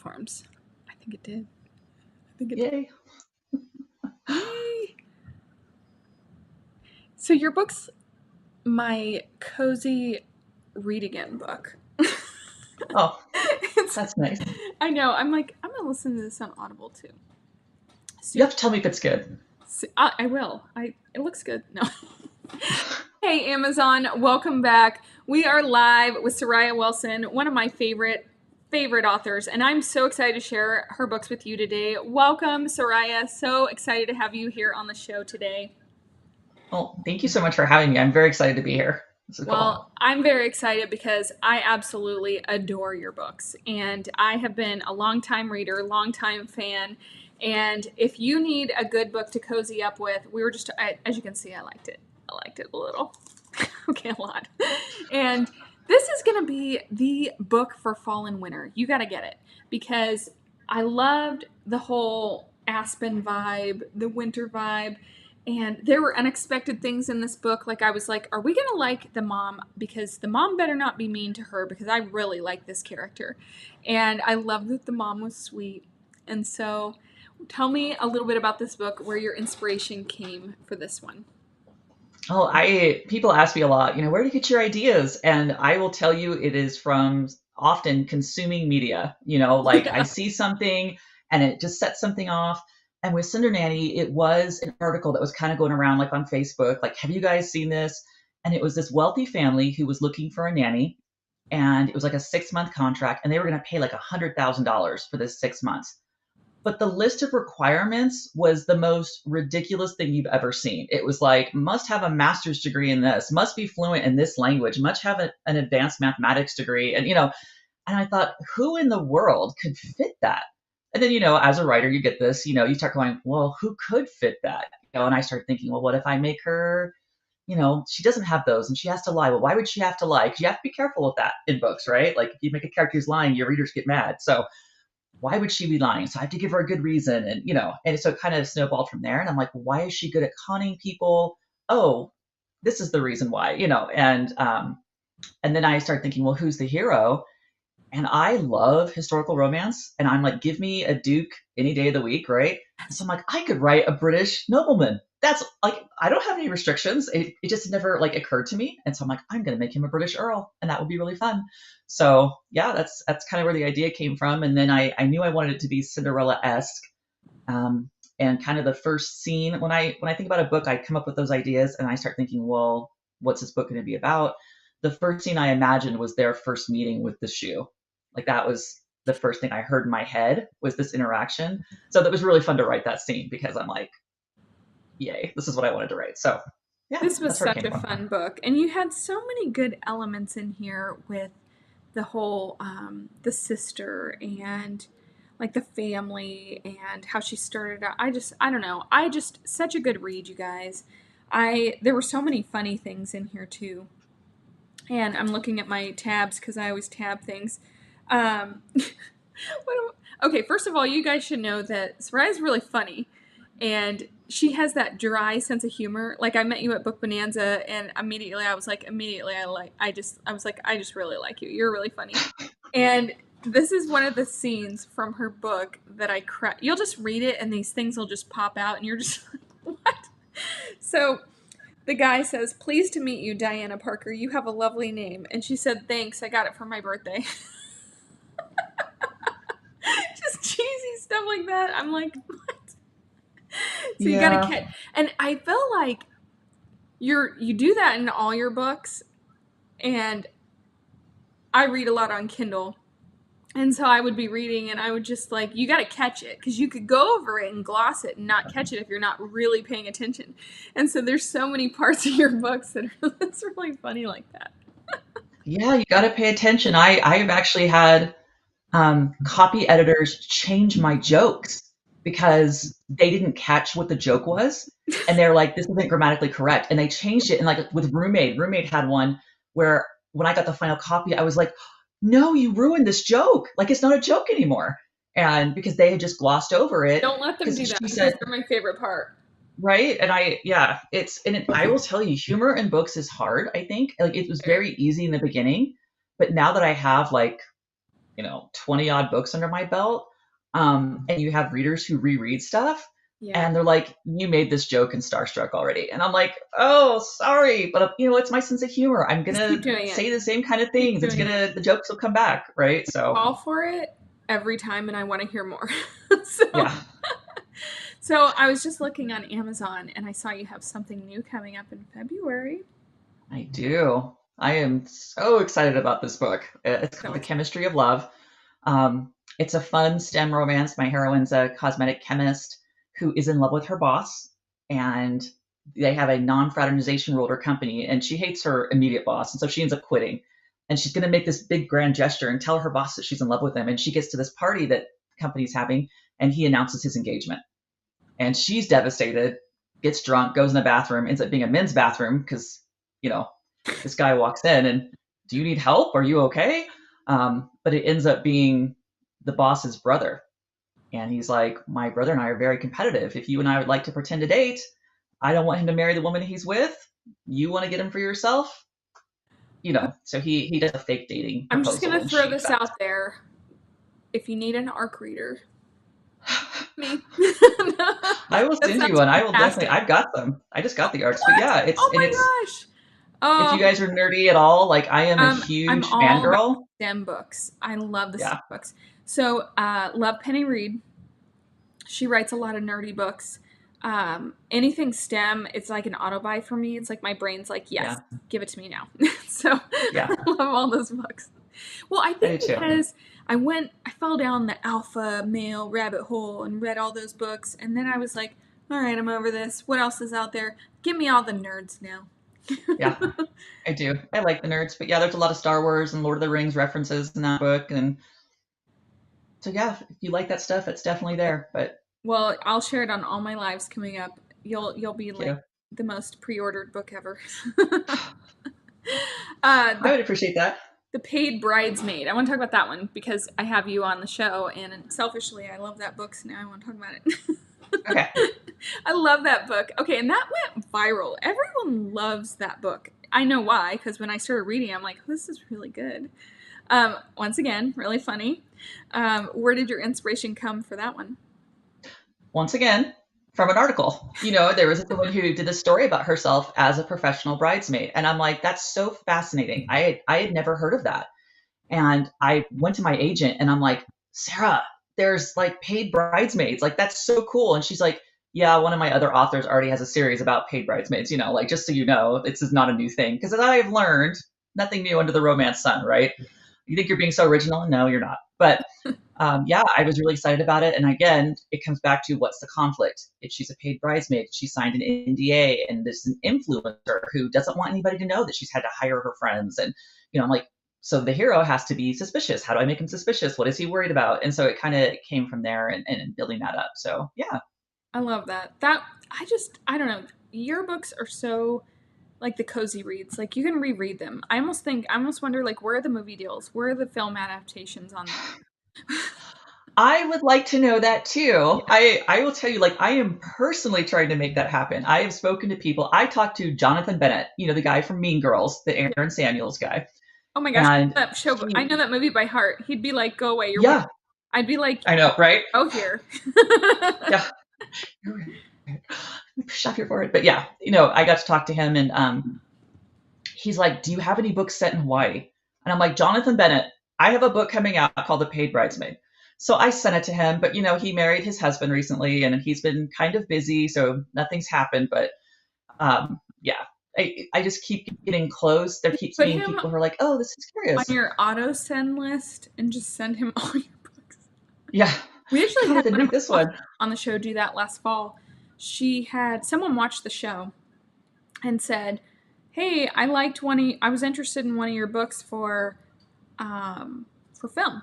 platforms. I think it did. Yay. Yay! So your book's my cozy read again book. Oh, that's nice. I know. I'm like, I'm gonna listen to this on Audible too. You have to tell me if it's good. I will. It looks good. No. Hey, Amazon, welcome back. We are live with Sariah Wilson, one of my favorite authors, and I'm so excited to share her books with you today. Welcome, Sariah. So excited to have you here on the show today. Well, thank you so much for having me. I'm very excited to be here. This is cool. I'm very excited because I absolutely adore your books, and I have been a longtime reader, longtime fan. And if you need a good book to cozy up with, as you can see, I liked it. I liked it a little. Okay, a lot. And this is going to be the book for fall and winter. You got to get it because I loved the whole Aspen vibe, the winter vibe. And there were unexpected things in this book. Like I was like, are we going to like the mom? Because the mom better not be mean to her because I really like this character. And I love that the mom was sweet. And so tell me a little bit about this book, where your inspiration came for this one. Oh, people ask me a lot, where do you get your ideas? And I will tell you it is from often consuming media. Like I see something and it just sets something off. And with Cinder Nanny, it was an article that was kind of going around like on Facebook, like, have you guys seen this? And it was this wealthy family who was looking for a nanny. And it was like a 6-month contract, and they were going to pay like $100,000 for this 6 months. But the list of requirements was the most ridiculous thing you've ever seen. It was like, must have a master's degree in this, must be fluent in this language, must have an advanced mathematics degree. And, and I thought, who in the world could fit that? And then, as a writer, you get this, you start going, well, who could fit that? And I started thinking, well, what if I make her, she doesn't have those and she has to lie. Well, why would she have to lie? Because you have to be careful with that in books, right? Like if you make a character who's lying, your readers get mad. So why would she be lying? So I have to give her a good reason. And so it kind of snowballed from there. And I'm like, why is she good at conning people? Oh, this is the reason why, and then I start thinking, well, who's the hero? And I love historical romance. And I'm like, give me a duke any day of the week, right? So I'm like, I could write a British nobleman. That's like, I don't have any restrictions. It just never like occurred to me. And so I'm like, I'm going to make him a British Earl, and that would be really fun. So yeah, that's kind of where the idea came from. And then I knew I wanted it to be Cinderella-esque. And kind of the first scene, when I think about a book, I come up with those ideas and I start thinking, well, what's this book going to be about? The first scene I imagined was their first meeting with the shoe. Like that was the first thing I heard in my head was this interaction. So that was really fun to write that scene because I'm like, yay, this is what I wanted to write. So yeah, this was such a fun book. And you had so many good elements in here with the whole, the sister and like the family and how she started out. I don't know. Such a good read, you guys. There were so many funny things in here too. And I'm looking at my tabs because I always tab things. Okay, first of all, you guys should know that Sariah's really funny, and she has that dry sense of humor. Like I met you at Book Bonanza, and immediately I was like, I just really like you. You're really funny, and this is one of the scenes from her book that I cry. You'll just read it, and these things will just pop out, and you're just like, what? So the guy says, "Pleased to meet you, Diana Parker. You have a lovely name." And she said, "Thanks, I got it for my birthday." Just cheesy stuff like that. I'm like, what? So you gotta catch. And I feel like you do that in all your books. And I read a lot on Kindle. And so I would be reading and I would just like, you gotta catch it. Because you could go over it and gloss it and not catch it if you're not really paying attention. And so there's so many parts of your books that are that's really funny like that. Yeah, you gotta pay attention. I've actually had copy editors change my jokes because they didn't catch what the joke was. And they're like, this isn't grammatically correct. And they changed it. And like with Roommate had one where when I got the final copy, I was like, no, you ruined this joke. Like it's not a joke anymore. And because they had just glossed over it. Don't let them do that because they're my favorite part. Right. And I will tell you, humor in books is hard, I think. Like it was very easy in the beginning. But now that I have like 20 odd books under my belt. And you have readers who reread stuff Yeah. and they're like, you made this joke in Starstruck already. And I'm like, oh, sorry. But, it's my sense of humor. I'm going Just keep to doing it. say the same kind of Keep things. doing it. The jokes will come back. Right. So, Fall for it every time, and I want to hear more. so, yeah, so I was just looking on Amazon, and I saw you have something new coming up in February. I do. I am so excited about this book. It's So called The Chemistry of Love. It's a fun STEM romance. My heroine's a cosmetic chemist who is in love with her boss, and they have a non-fraternization rule at her company, and she hates her immediate boss, and so she ends up quitting. And she's going to make this big grand gesture and tell her boss that she's in love with him. And she gets to this party that the company's having, and he announces his engagement. And she's devastated, gets drunk, goes in the bathroom, ends up being a men's bathroom because, you know, this guy walks in and, do you need help? Are you okay? But it ends up being the boss's brother. And he's like, my brother and I are very competitive. If you and I would like to pretend to date, I don't want him to marry the woman he's with. You want to get him for yourself? So he does a fake dating I'm just proposal gonna and throw she this accepts. out there. If you need an ARC reader, me. I will That send you sounds one. I will definitely. fantastic. I've got them. I just got the arcs, but What? yeah, Oh it's my gosh. if you Oh, guys are nerdy at all, like I am a I'm huge all about fangirl. STEM books. I love the STEM Yeah, books. So, love Penny Reed. She writes a lot of nerdy books. Anything STEM, it's like an auto buy for me. It's like my brain's like, yes, yeah, give it to me now. so yeah. I love all those books. Well, I I do think too. because I fell down the alpha male rabbit hole and read all those books, and then I was like, all right, I'm over this. What else is out there? Give me all the nerds now. Yeah, I do. I like the nerds, but yeah, there's a lot of Star Wars and Lord of the Rings references in that book, and so yeah, if you like that stuff, it's definitely there. But Well, I'll share it on all my lives coming up. You'll be thank like you. the most pre-ordered book ever. I The would appreciate that. Paid Bridesmaid. I want to talk about that one because I have you on the show, and selfishly, I love that book, so now I want to talk about Okay. it. I love that book. Okay, and that went viral. Everyone loves that book. I know why, because when I started reading, I'm like, oh, this is really good. Once again, really funny. Where did your inspiration come for that one? Once again, from an article. There was a woman who did a story about herself as a professional bridesmaid, and I'm like, that's so fascinating. I had never heard of that. And I went to my agent and I'm like, Sarah, there's like paid bridesmaids. Like, that's so cool. And she's like, yeah, one of my other authors already has a series about paid bridesmaids, like, just so you know, this is not a new thing. Because as I've learned, nothing new under the romance sun, right? You think you're being so original? No, you're not. But yeah, I was really excited about it. And again, it comes back to what's the conflict? If she's a paid bridesmaid, she signed an NDA, and there's an influencer who doesn't want anybody to know that she's had to hire her friends. And, I'm like, so the hero has to be suspicious. How do I make him suspicious? What is he worried about? And so it kind of came from there and building that up. So yeah. I love that. I don't know. Your books are so like the cozy reads. Like you can reread them. I almost wonder like where are the movie deals? Where are the film adaptations on them? I would like to know that too. Yeah. I will tell you, like, I am personally trying to make that happen. I have spoken to people. I talked to Jonathan Bennett, the guy from Mean Girls, the Yeah. Aaron Samuels guy. Oh my gosh, And that show. I he, know that movie by heart. He'd be like, "Go away, you're weird." yeah, I'd be like, I know, right? "Oh, here." Yeah. Shove your forehead. But yeah, I got to talk to him and he's like, do you have any books set in Hawaii? And I'm like, Jonathan Bennett, I have a book coming out called The Paid Bridesmaid. So I sent it to him, but he married his husband recently and he's been kind of busy, so nothing's happened. But yeah, I just keep getting close. There keeps Put being him people who are like, oh, this is on curious. your auto send list and just send him all your books. Yeah. We actually had Jonathan, one of read this our one. authors on the show do that last fall. She had someone watch the show and said, "Hey, I was interested in one of your books for film."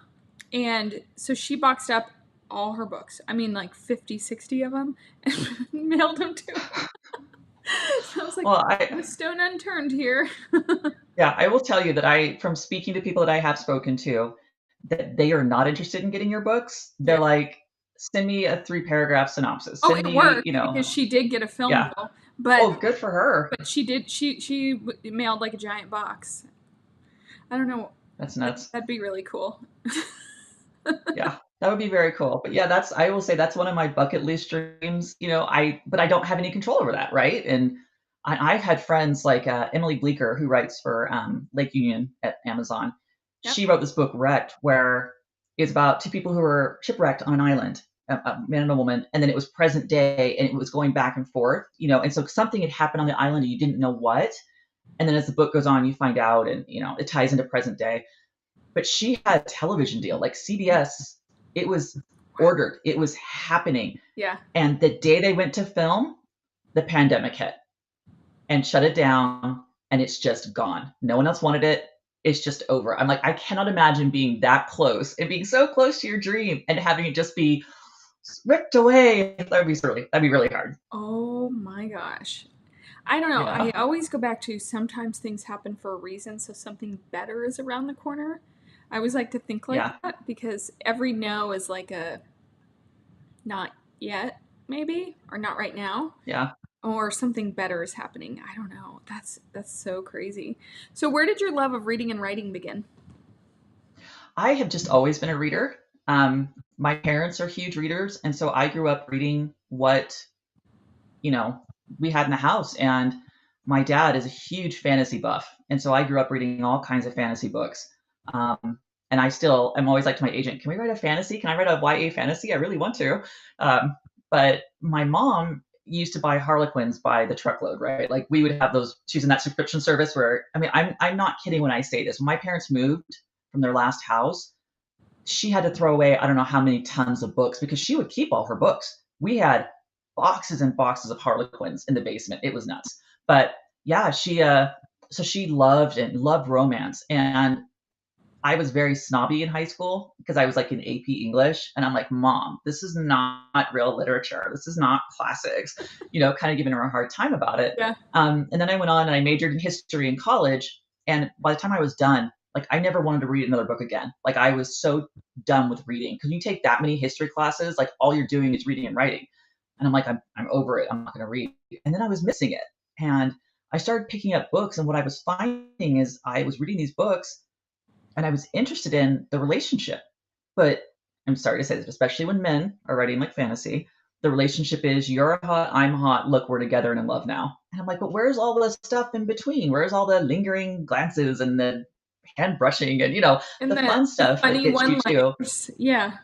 And so she boxed up all her books. I mean, like 50, 60 of them and mailed them to her. So I was like, Well, no stone unturned here. yeah, I will tell you that from speaking to people that I have spoken to, that they are not interested in getting your books. Yeah. They're like, send me a 3-paragraph synopsis. Oh, Send it me, worked because she did get a film yeah. deal, but Oh, good for her. she did she mailed like a giant box. I don't know. That's nuts. That'd be really cool. Yeah, that would be very cool. But yeah, that's I will say that's one of my bucket list dreams. But I don't have any control over that, right? And I've had friends like Emily Bleeker, who writes for Lake Union at Amazon. Yep. She wrote this book, Wrecked, where it's about two people who were shipwrecked on an island, a man and a woman, and then it was present day, and it was going back and forth, and so something had happened on the island, and you didn't know what. And then as the book goes on, you find out, and it ties into present day. But she had a television deal, like CBS. It was ordered. It was happening. Yeah. And the day they went to film, the pandemic hit and shut it down, and it's just gone. No one else wanted it. It's just over. I'm like, I cannot imagine being that close and being so close to your dream and having it just be ripped away. That'd be really hard. Oh my gosh. I don't know. I Yeah. always go back to sometimes things happen for a reason, so something better is around the corner. I always like to think like Yeah. that because every no is like a not yet, maybe, or not right now, Yeah. or something better is happening. I don't know. That's so crazy. So where did your love of reading and writing begin? I have just always been a reader. My parents are huge readers, and so I grew up reading what you know, we had in the house. And my dad is a huge fantasy buff. And so I grew up reading all kinds of fantasy books. And I'm always like to my agent, can we write a fantasy? Can I write a YA fantasy? I really want to. But my mom used to buy Harlequins by the truckload, right? Like we would have those, she's in that subscription service where, I mean, I'm not kidding when I say this. When my parents moved from their last house, she had to throw away I don't know how many tons of books because she would keep all her books. We had boxes and boxes of Harlequins in the basement. It was nuts. But yeah, she loved romance. And I was very snobby in high school because I was like in AP English and I'm like, "Mom, this is not real literature. This is not classics." Kind of giving her a hard time about it. Yeah. And then I went on and I majored in history in college, and by the time I was done, like I never wanted to read another book again. Like I was so done with reading because you take that many history classes, like all you're doing is reading and writing. And I'm like, I'm over it. I'm not going to read. And then I was missing it. And I started picking up books. And what I was finding is I was reading these books and I was interested in the relationship. But I'm sorry to say this, especially when men are writing like fantasy, the relationship is you're hot, I'm hot, look, we're together and in love now. And I'm like, but where's all the stuff in between? Where's all the lingering glances and the hand brushing and, And the the fun stuff that funny gets you to one-liners. Yeah.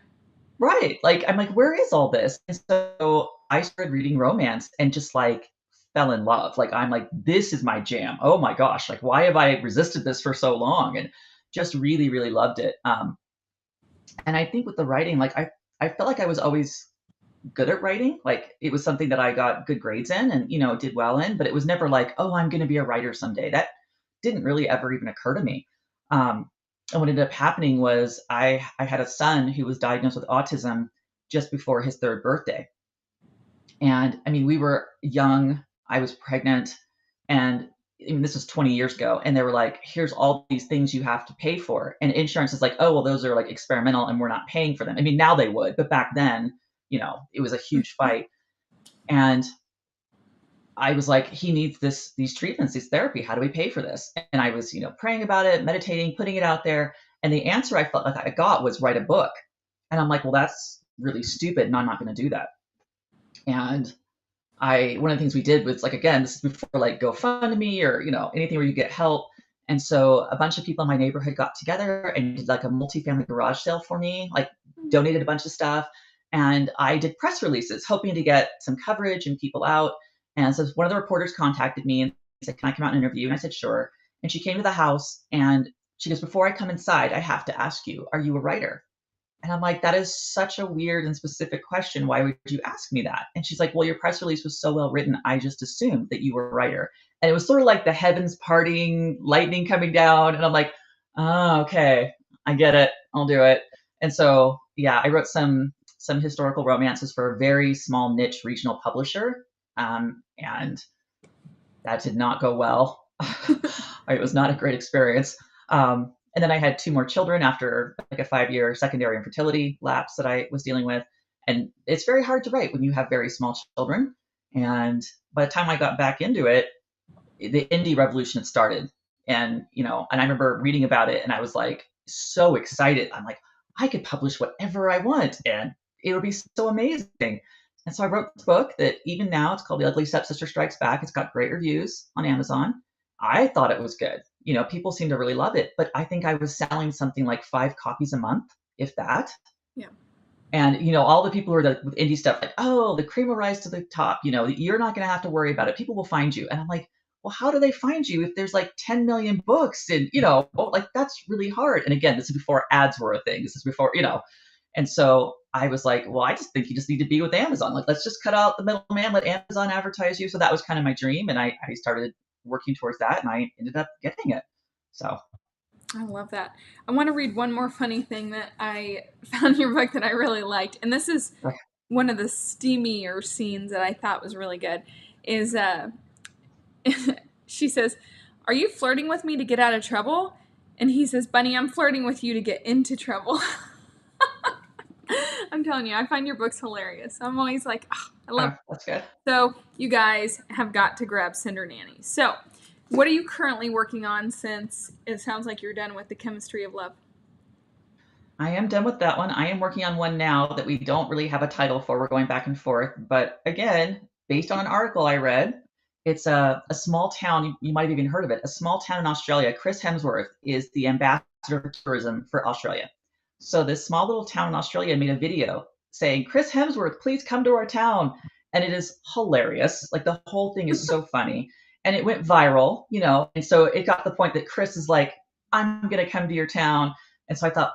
right. Like, I'm like, where is all this? And so I started reading romance and just like fell in love. Like, I'm like, this is my jam. Oh my gosh. Like, why have I resisted this for so long? And just really, really loved it. And I think with the writing, like, I felt like I was always good at writing. Like, it was something that I got good grades in and, did well in, but it was never like, oh, I'm going to be a writer someday. That didn't really ever even occur to me. And what ended up happening was I had a son who was diagnosed with autism just before his third birthday. And I mean, we were young. I was pregnant, and I mean, this was 20 years ago. And they were like, "Here's all these things you have to pay for." And insurance is like, "Oh, well, those are like experimental, and we're not paying for them." I mean, now they would, but back then, it was a huge fight. And I was like, he needs these treatments, this therapy. How do we pay for this? And I was, praying about it, meditating, putting it out there. And the answer I felt like I got was write a book. And I'm like, well, that's really stupid. And I'm not going to do that. And one of the things we did was like, again, this is before like GoFundMe or, anything where you get help. And so a bunch of people in my neighborhood got together and did like a multi-family garage sale for me, like donated a bunch of stuff. And I did press releases hoping to get some coverage and people out. And so one of the reporters contacted me and said, "Can I come out and interview?" And I said, "Sure." And she came to the house and she goes, "Before I come inside, I have to ask you, are you a writer?" And I'm like, that is such a weird and specific question. Why would you ask me that? And she's like, well, your press release was so well written. I just assumed that you were a writer. And it was sort of like the heavens parting, lightning coming down. And I'm like, oh, okay, I get it. I'll do it. And so, yeah, I wrote some historical romances for a very small niche regional publisher. And that did not go well. It was not a great experience. And then I had two more children after like a 5-year secondary infertility lapse that I was dealing with. And it's very hard to write when you have very small children. And by the time I got back into it, the indie revolution had started. And, and I remember reading about it and I was like so excited. I'm like, I could publish whatever I want and it would be so amazing. And so I wrote this book that even now it's called The Ugly Stepsister Strikes Back. It's got great reviews on Amazon. I thought it was good. People seem to really love it, but I think I was selling something like 5 copies a month, if that. Yeah. And all the people who are with indie stuff, like, oh, the cream will rise to the top. You're not going to have to worry about it. People will find you. And I'm like, well, how do they find you if there's like 10 million books? And like that's really hard. And again, this is before ads were a thing. This is before. And so I was like, well, I just think you just need to be with Amazon. Like, let's just cut out the middleman, let Amazon advertise you. So that was kind of my dream, and I started working towards that, and I ended up getting it. So I love that. I want to read one more funny thing that I found in your book that I really liked. And this is one of the steamier scenes that I thought was really good. Is she says, "Are you flirting with me to get out of trouble?" And he says, "Bunny, I'm flirting with you to get into trouble." I'm telling you, I find your books hilarious. I'm always like, oh, I love it. That's good. So you guys have got to grab Cinder Nanny. So what are you currently working on, since it sounds like you're done with the Chemistry of Love? I am done with that one. I am working on one now that we don't really have a title for. We're going back and forth. But again, based on an article I read, it's a small town. You might have even heard of it. A small town in Australia. Chris Hemsworth is the ambassador for tourism for Australia. So this small little town in Australia made a video saying, Chris Hemsworth, please come to our town. And it is hilarious. Like the whole thing is so funny. And it went viral, and so it got to the point that Chris is like, I'm going to come to your town. And so I thought,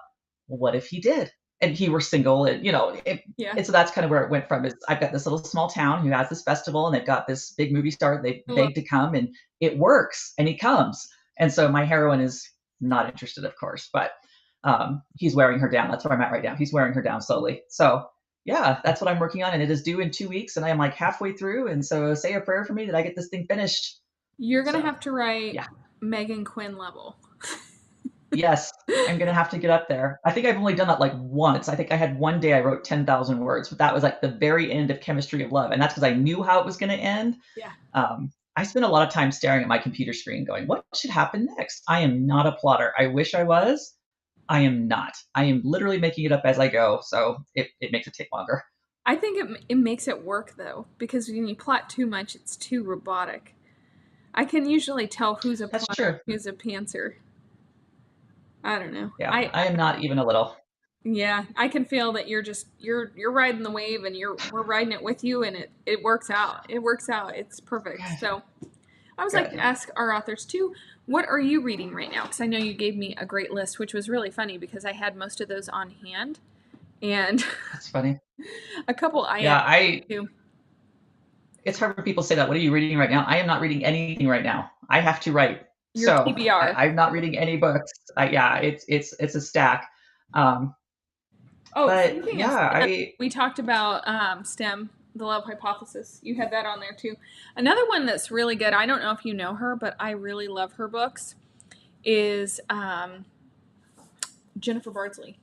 well, what if he did? And he were single, and Yeah. and so that's kind of where it went from. Is I've got this little small town who has this festival, and they've got this big movie star they beg to come, and it works, and he comes. And so my heroine is not interested, of course, but he's wearing her down. That's where I'm at right now. He's wearing her down slowly. So yeah, that's what I'm working on, and it is due in 2 weeks, and I am like halfway through. And so say a prayer for me that I get this thing finished. You're gonna have to write Yeah. Megan Quinn level. Yes, I'm gonna have to get up there. I think I've only done that like once. I think I had one day I wrote 10,000 words, but that was like the very end of Chemistry of Love, and that's because I knew how it was gonna end. Yeah. I spent a lot of time staring at my computer screen, going, "What should happen next?" I am not a plotter. I wish I was. I am not. I am literally making it up as I go, so it makes it take longer. I think it makes it work, though, because when you plot too much, it's too robotic. I can usually tell who's a That's plotter, true. who's a pantser. I don't know. Yeah, I am not even a little. Yeah, I can feel that you're riding the wave, and we're riding it with you, and it works out. It works out. It's perfect. Good. So I always like Good. to ask our authors too, what are you reading right now? Because I know you gave me a great list, which was really funny because I had most of those on hand, and That's funny. a couple I Yeah, added too. it's hard when people say that. What are you reading right now? I am not reading anything right now. I have to write. Your So TBR. I'm not reading any books. Yeah, it's a stack. Um, Oh, but speaking of yeah, STEM, we talked about STEM, the love hypothesis. You had that on there too. Another one that's really good, I don't know if you know her, but I really love her books, is Jennifer Bardsley.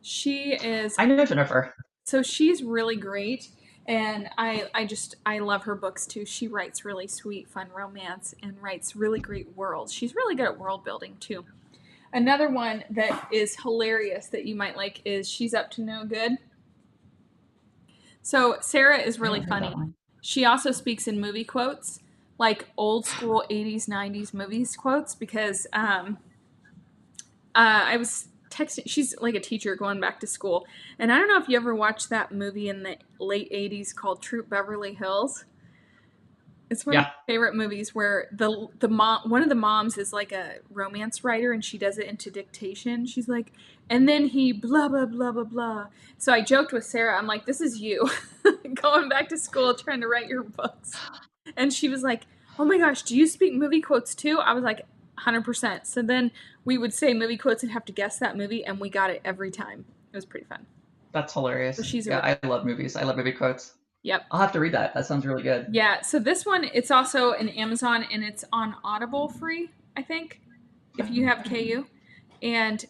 She is, I know Jennifer. so she's really great. And I love her books too. She writes really sweet, fun romance and writes really great worlds. She's really good at world building too. Another one that is hilarious that you might like is She's Up to No Good. So Sarah is really funny. She also speaks in movie quotes, like old school 80s, 90s movies quotes, because I was texting, she's like a teacher going back to school. And I don't know if you ever watched that movie in the late 80s called Troop Beverly Hills. It's one of my favorite movies where the mom, one of the moms is like a romance writer, and she does it into dictation. She's like, and then he blah blah blah blah blah. So I joked with Sarah, I'm like, this is you going back to school trying to write your books. And she was like, oh my gosh, do you speak movie quotes too? I was like, 100%. So then we would say movie quotes and have to guess that movie, and we got it every time. It was pretty fun. That's hilarious. So she's I love movies. I love movie quotes. Yep. I'll have to read that. That sounds really good. Yeah, so this one, it's also an Amazon, and it's on Audible free, I think, if you have KU. And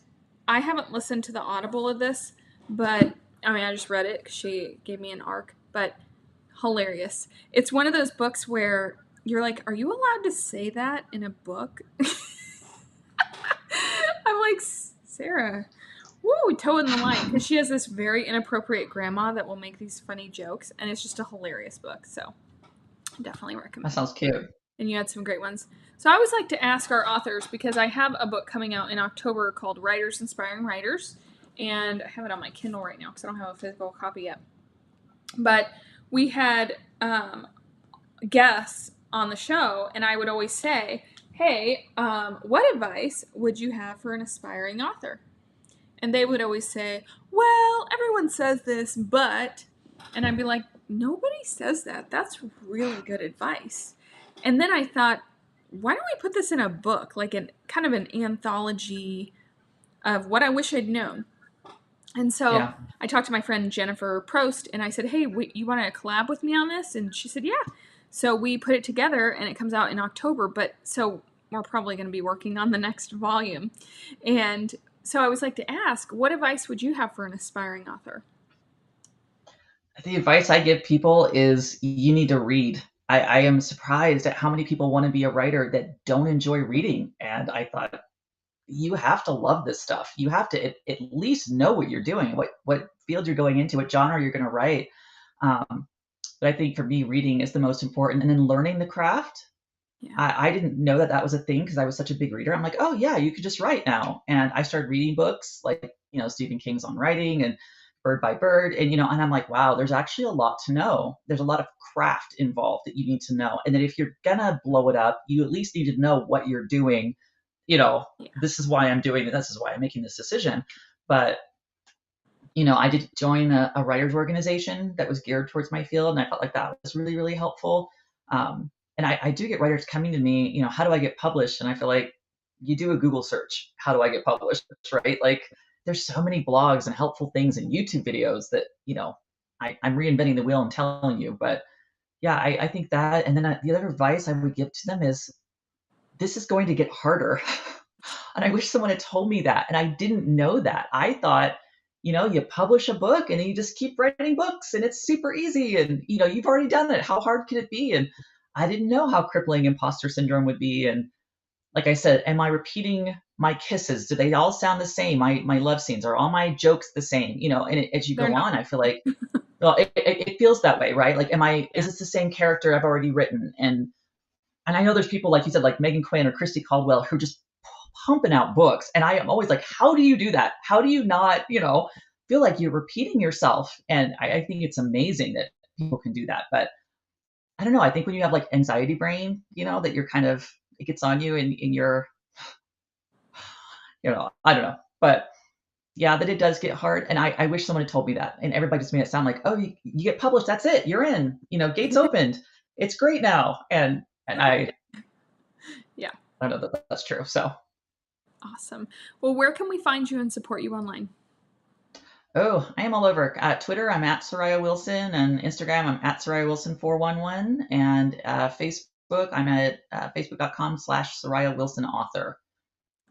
I haven't listened to the Audible of this, but, I mean, I just read it because she gave me an ARC, but hilarious. It's one of those books where you're like, are you allowed to say that in a book? I'm like, Sarah, woo, toeing the line, because she has this very inappropriate grandma that will make these funny jokes, and it's just a hilarious book. So I definitely That recommend. sounds cute. And you had some great ones. So I always like to ask our authors, because I have a book coming out in October called Writers Inspiring Writers, and I have it on my Kindle right now because I don't have a physical copy yet. But we had guests on the show, and I would always say, hey, what advice would you have for an aspiring author? And they would always say, well, everyone says this, but, and I'd be like, nobody says that. That's really good advice. And then I thought, why don't we put this in a book, like an kind of an anthology of what I wish I'd known? And so Yeah. I talked to my friend Jennifer Prost, and I said, hey, you want to collab with me on this? And she said, yeah. So we put it together, and it comes out in October. But so we're probably going to be working on the next volume. And so I always like to ask, what advice would you have for an aspiring author? The advice I give people is you need to read. I am surprised at how many people want to be a writer that don't enjoy reading. And I thought, you have to love this stuff. You have to at least know what you're doing, what field you're going into, what genre you're going to write. Um, but I think for me, reading is the most important. And then learning the craft. Yeah. I didn't know that that was a thing because I was such a big reader. I'm like, oh yeah, you could just write now. And I started reading books like, Stephen King's on writing and Bird by Bird. And, and I'm like, wow, there's actually a lot to know. There's a lot of craft involved that you need to know. And that if you're gonna blow it up, you at least need to know what you're doing. Yeah. This is why I'm doing it. This is why I'm making this decision. But I did join a writers organization that was geared towards my field, and I felt like that was really, really helpful. And I do get writers coming to me, how do I get published? And I feel like you do a Google search, how do I get published, right? Like there's so many blogs and helpful things and YouTube videos that, I'm reinventing the wheel and telling you. But yeah, I think that. And then the other advice I would give to them is this is going to get harder. And I wish someone had told me that. And I didn't know that. I thought, you publish a book and you just keep writing books and it's super easy. And, you've already done it. How hard can it be? And I didn't know how crippling imposter syndrome would be. And like I said, am I repeating my kisses? Do they all sound the same? My love scenes, are all my jokes the same? And as you They're go not. on, I feel like, well, it feels that way, right? Like, is Yeah. this the same character I've already written? And I know there's people like you said, like Megan Quinn or Christy Caldwell, who just pumping out books. And I am always like, how do you do that? How do you not, feel like you're repeating yourself? And I think it's amazing that people can do that. But I don't know. I think when you have like anxiety brain, that you're kind of, it gets on you and in your, I don't know. But yeah, that it does get hard. And I wish someone had told me that. And everybody just made it sound like, oh, you get published. That's it. You're in, gates opened. It's great now. And Yeah. I don't know that that's true. So. Awesome. Well, where can we find you and support you online? Oh, I am all over. Twitter, I'm at Sariah Wilson, and Instagram, I'm at Sariah Wilson 411, and Facebook, I'm at facebook.com/Sariah Wilson author.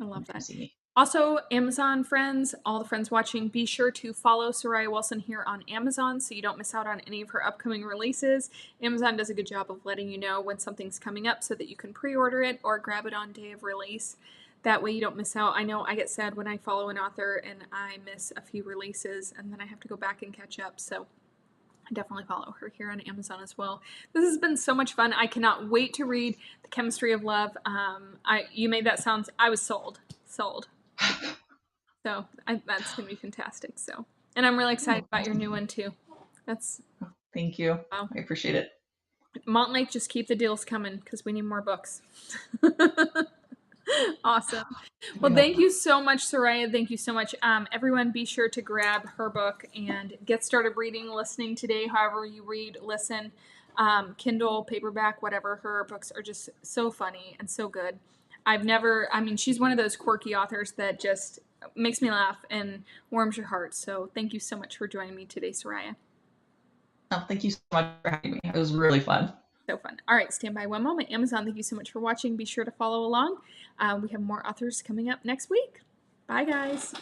I You love can that. see me. Also, Amazon friends, all the friends watching, be sure to follow Sariah Wilson here on Amazon so you don't miss out on any of her upcoming releases. Amazon does a good job of letting you know when something's coming up so that you can pre-order it or grab it on day of release. That way you don't miss out. I know I get sad when I follow an author and I miss a few releases and then I have to go back and catch up. So I definitely follow her here on Amazon as well. This has been so much fun. I cannot wait to read The Chemistry of Love. You made that sound. I was sold. So that's gonna be fantastic. So, and I'm really excited Oh, about your new one too. That's thank you. wow. I appreciate it. Montlake, just keep the deals coming because we need more books. Awesome. Well, Yeah. thank you so much, Sariah. Thank you so much. Everyone, be sure to grab her book and get started reading, listening today. However you read, listen, Kindle, paperback, whatever. Her books are just so funny and so good. She's one of those quirky authors that just makes me laugh and warms your heart. So thank you so much for joining me today, Sariah. Oh, thank you so much for having me. It was really fun. So fun. All right, stand by one moment. Amazon, thank you so much for watching. Be sure to follow along. We have more authors coming up next week. Bye, guys.